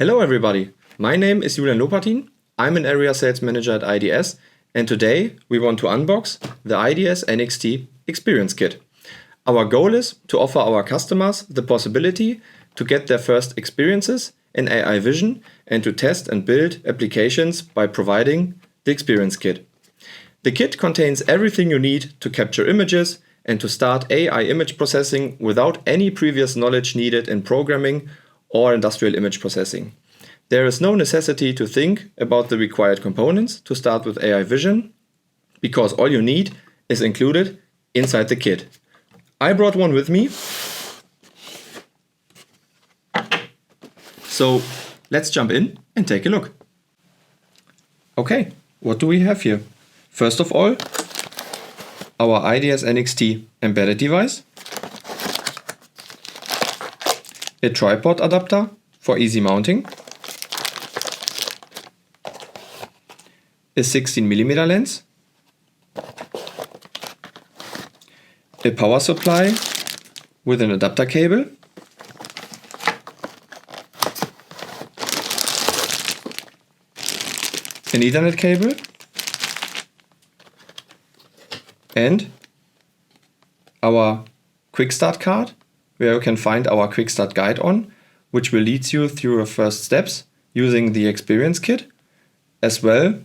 Hello everybody, my name is Julian Lopatin, I'm an area sales manager at IDS, and today we want to unbox the IDS NXT Experience Kit. Our goal is to offer our customers the possibility to get their first experiences in AI vision and to test and build applications by providing the Experience Kit. The kit contains everything you need to capture images and to start AI image processing without any previous knowledge needed in programming or industrial image processing. There is no necessity to think about the required components to start with AI vision, because all you need is included inside the kit. I brought one with me. So let's jump in and take a look. Okay, what do we have here? First of all, our IDS NXT embedded device, a tripod adapter for easy mounting, a 16mm lens, a power supply with an adapter cable, an Ethernet cable, and our quick start card, where you can find our quick start guide on, which will lead you through your first steps using the Experience Kit, as well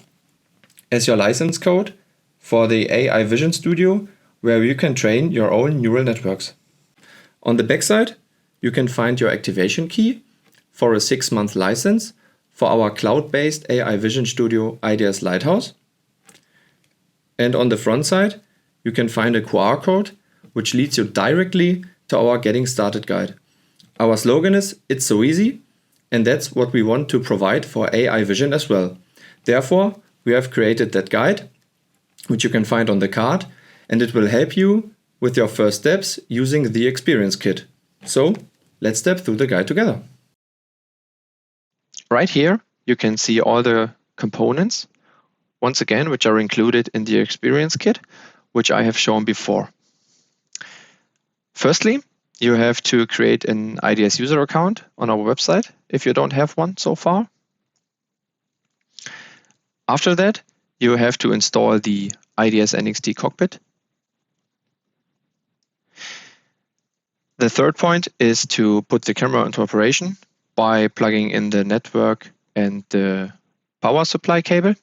as your license code for the AI Vision Studio, where you can train your own neural networks. On the backside, you can find your activation key for a 6-month license for our cloud-based AI Vision Studio IDS Lighthouse. And on the front side, you can find a QR code which leads you directly to our Getting Started guide. Our slogan is "It's so easy," and that's what we want to provide for AI vision as well. Therefore, we have created that guide, which you can find on the card, and it will help you with your first steps using the Experience Kit. So let's step through the guide together. Right here, you can see all the components, once again, which are included in the Experience Kit, which I have shown before. Firstly, you have to create an IDS user account on our website if you don't have one so far. After that, you have to install the IDS NXT Cockpit. The third point is to put the camera into operation by plugging in the network and the power supply cable.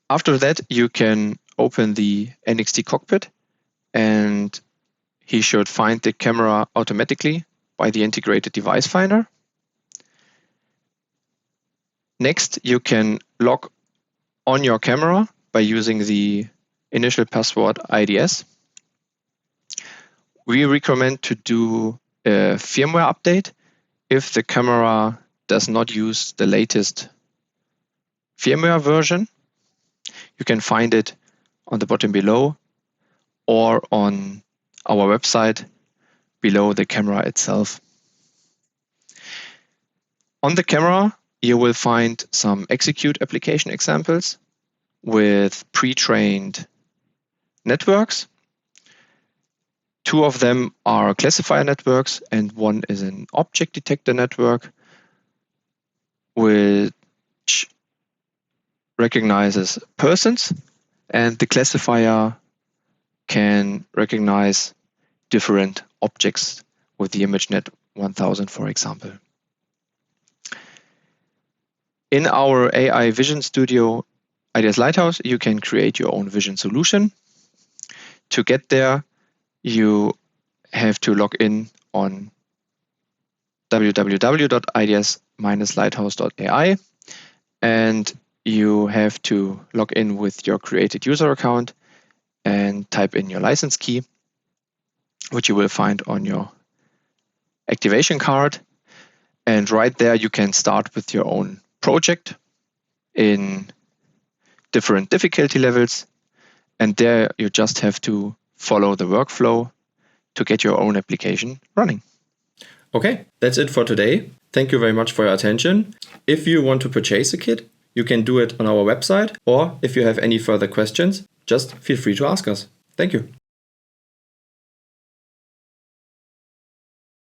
After that, you can open the NXT Cockpit, and he should find the camera automatically by the integrated device finder. Next, you can log on your camera by using the initial password IDS. We recommend to do a firmware update if the camera does not use the latest firmware version. You can find it on the bottom below or on our website below the camera itself. On the camera, you will find some execute application examples with pre-trained networks. 2 of them are classifier networks and 1 is an object detector network, which recognizes persons, and the classifier can recognize different objects with the ImageNet 1000, for example. In our AI Vision Studio IDS Lighthouse, you can create your own vision solution. To get there, you have to log in on www.ids-lighthouse.ai, and you have to log in with your created user account and type in your license key, which you will find on your activation card. And right there, you can start with your own project in different difficulty levels. And there you just have to follow the workflow to get your own application running. Okay, that's it for today. Thank you very much for your attention. If you want to purchase a kit, you can do it on our website, or if you have any further questions, just feel free to ask us. Thank you.